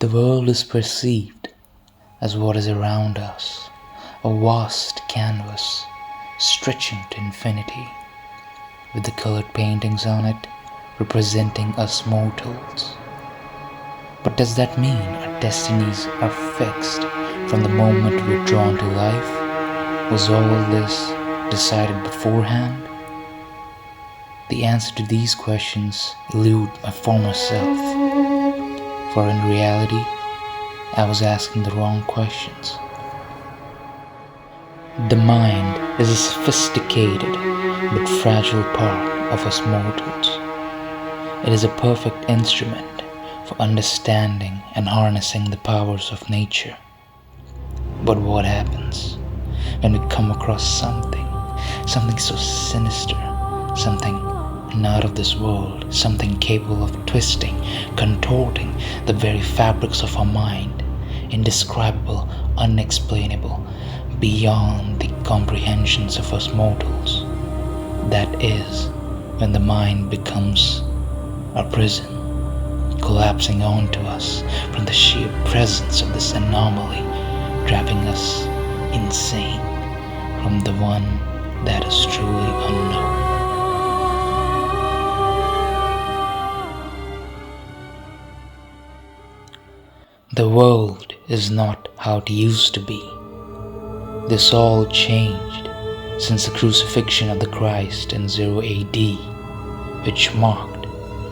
The world is perceived as what is around us, a vast canvas stretching to infinity, with the colored paintings on it representing us mortals. But does that mean our destinies are fixed from the moment we're drawn to life? Was all this decided beforehand? The answer to these questions elude my former self, for in reality, I was asking the wrong questions. The mind is a sophisticated but fragile part of us mortals. It is a perfect instrument for understanding and harnessing the powers of nature. But what happens when we come across something so sinister, something not of this world, something capable of twisting, contorting the very fabrics of our mind, indescribable, unexplainable, beyond the comprehensions of us mortals? That is when the mind becomes our prison, collapsing onto us from the sheer presence of this anomaly, driving us insane from the one that is truly unknown. The world is not how it used to be. This all changed since the crucifixion of the Christ in 0 AD, which marked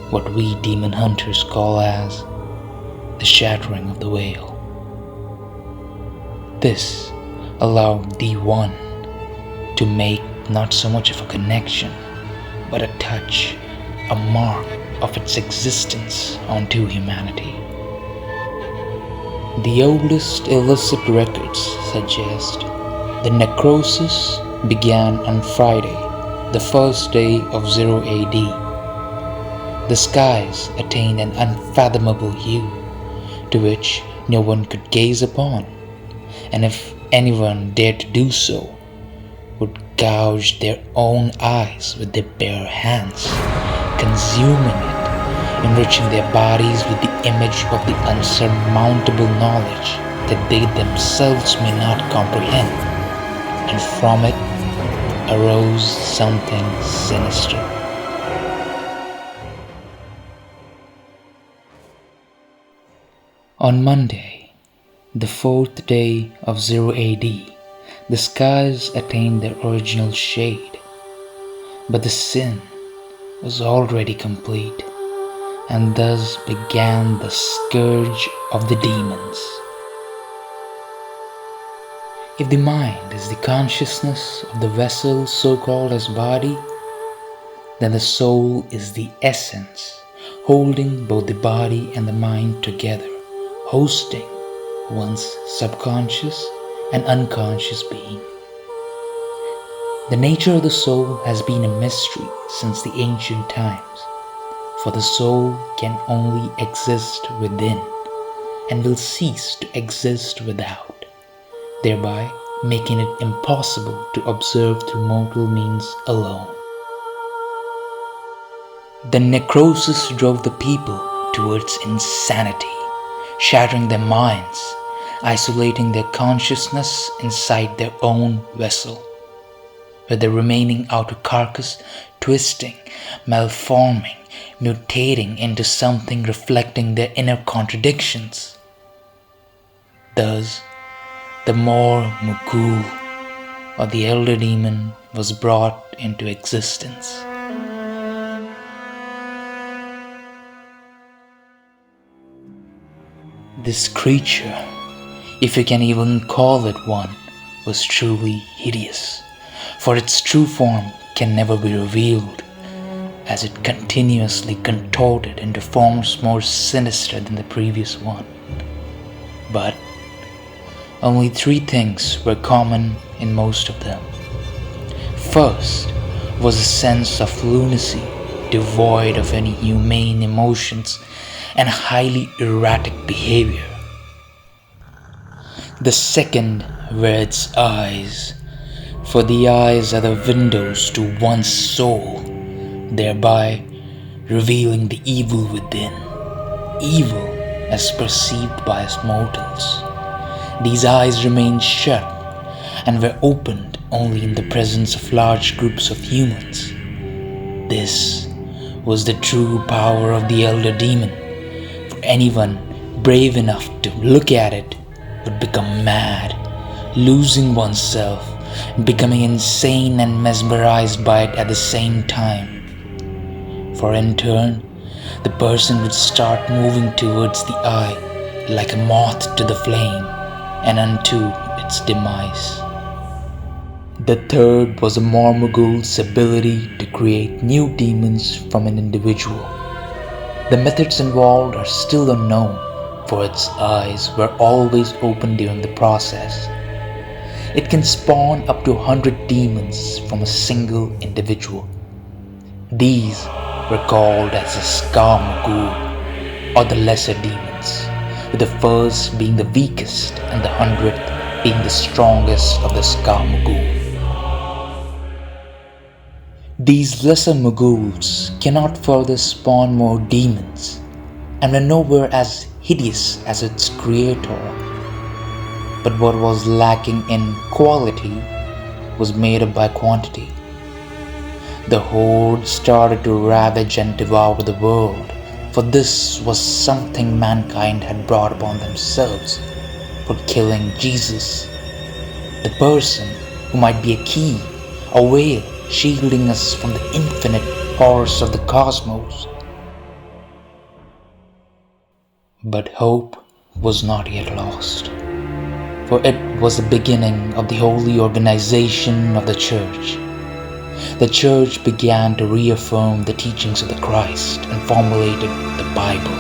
what we demon hunters call as the shattering of the veil. This allowed the One to make not so much of a connection, but a touch, a mark of its existence onto humanity. The oldest illicit records suggest the necrosis began on Friday, the first day of 0 AD. The skies attained an unfathomable hue to which no one could gaze upon, and if anyone dared to do so, would gouge their own eyes with their bare hands, consuming it, enriching their bodies with the image of the unsurmountable knowledge that they themselves may not comprehend, and from it arose something sinister. On Monday, the fourth day of 0 AD, the skies attained their original shade, but the sin was already complete, and thus began the scourge of the demons. If the mind is the consciousness of the vessel so-called as body, then the soul is the essence holding both the body and the mind together, hosting one's subconscious and unconscious being. The nature of the soul has been a mystery since the ancient times, for the soul can only exist within and will cease to exist without, thereby making it impossible to observe through mortal means alone. The necrosis drove the people towards insanity, shattering their minds, isolating their consciousness inside their own vessel, with the remaining outer carcass twisting, malforming, mutating into something reflecting their inner contradictions. Thus, the more Mukul, or the elder demon, was brought into existence. This creature, if you can even call it one, was truly hideous, for its true form can never be revealed, as it continuously contorted into forms more sinister than the previous one. But only three things were common in most of them. First was a sense of lunacy, devoid of any humane emotions and highly erratic behavior. The second were its eyes, for the eyes are the windows to one's soul, thereby revealing the evil within, evil as perceived by us mortals. These eyes remained shut and were opened only in the presence of large groups of humans. This was the true power of the elder demon, for anyone brave enough to look at it would become mad, losing oneself, becoming insane and mesmerized by it at the same time. For in turn, the person would start moving towards the eye like a moth to the flame and unto its demise. The third was a Mormogul's ability to create new demons from an individual. The methods involved are still unknown, for its eyes were always open during the process. It can spawn up to 100 demons from a single individual. These were called as the Skarmagul, or the lesser demons, with the first being the weakest and the 100th being the strongest of the Skarmagul. These lesser Moguls cannot further spawn more demons and were nowhere as hideous as its creator. But what was lacking in quality was made up by quantity. The horde started to ravage and devour the world, for this was something mankind had brought upon themselves for killing Jesus, the person who might be a key, a veil shielding us from the infinite horrors of the cosmos. But hope was not yet lost, for it was the beginning of the holy organization of the Church. The Church began to reaffirm the teachings of the Christ and formulated the Bible,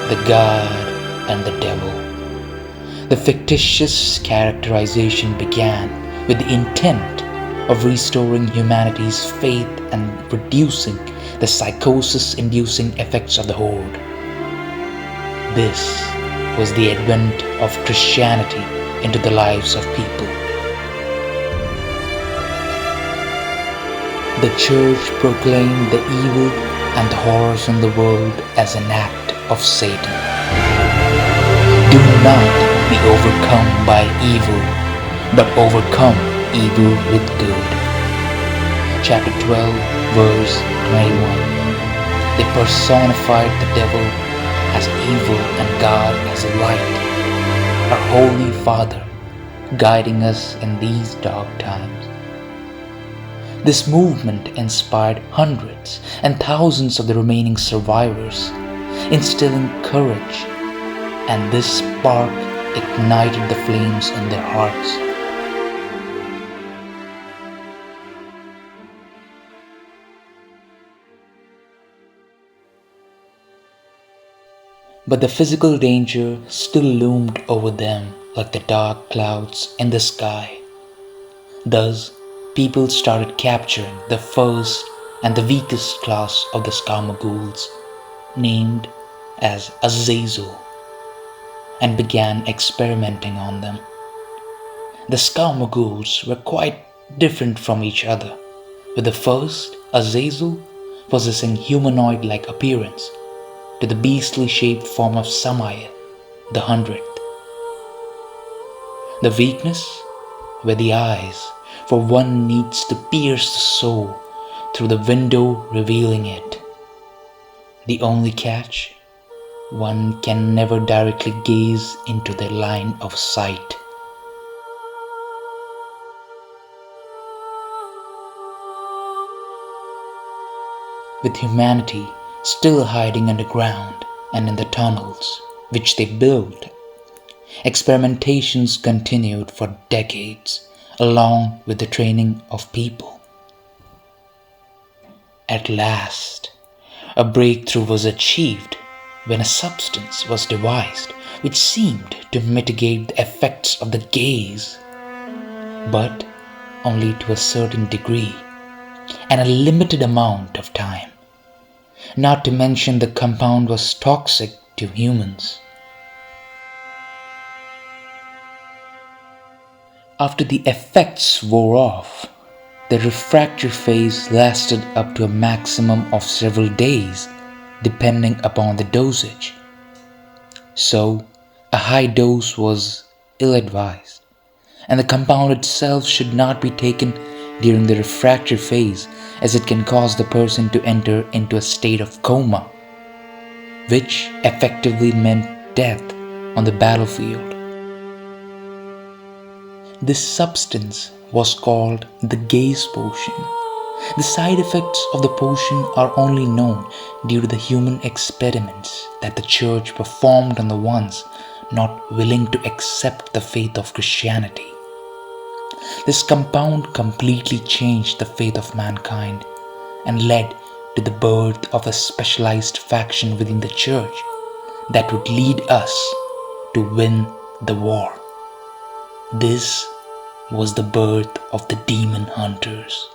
the God and the Devil. The fictitious characterization began with the intent of restoring humanity's faith and reducing the psychosis-inducing effects of the horde. This was the advent of Christianity into the lives of people. The Church proclaimed the evil and the horrors in the world as an act of Satan. Do not be overcome by evil, but overcome evil with good. Chapter 12, verse 21. They personified the devil as evil and God as light, our Holy Father, guiding us in these dark times. This movement inspired hundreds and thousands of the remaining survivors, instilling courage, and this spark ignited the flames in their hearts. But the physical danger still loomed over them like the dark clouds in the sky. Thus, people started capturing the first and the weakest class of the Skarmaguls, named as Azazel, and began experimenting on them. The Skarmaguls were quite different from each other, with the first, Azazel, possessing humanoid-like appearance, to the beastly shaped form of Samael, the 100th. The weakness were the eyes, for one needs to pierce the soul through the window revealing it. The only catch, one can never directly gaze into their line of sight. With humanity still hiding underground and in the tunnels which they built, experimentations continued for decades along with the training of people. At last, a breakthrough was achieved when a substance was devised which seemed to mitigate the effects of the gaze, but only to a certain degree and a limited amount of time. Not to mention the compound was toxic to humans. After the effects wore off, the refractory phase lasted up to a maximum of several days, depending upon the dosage So, a high dose was ill-advised, and the compound itself should not be taken during the refractory phase, as it can cause the person to enter into a state of coma, which effectively meant death on the battlefield. This substance was called the gaze potion. The side effects of the potion are only known due to the human experiments that the church performed on the ones not willing to accept the faith of Christianity. This compound completely changed the faith of mankind and led to the birth of a specialized faction within the church that would lead us to win the war. This was the birth of the demon hunters.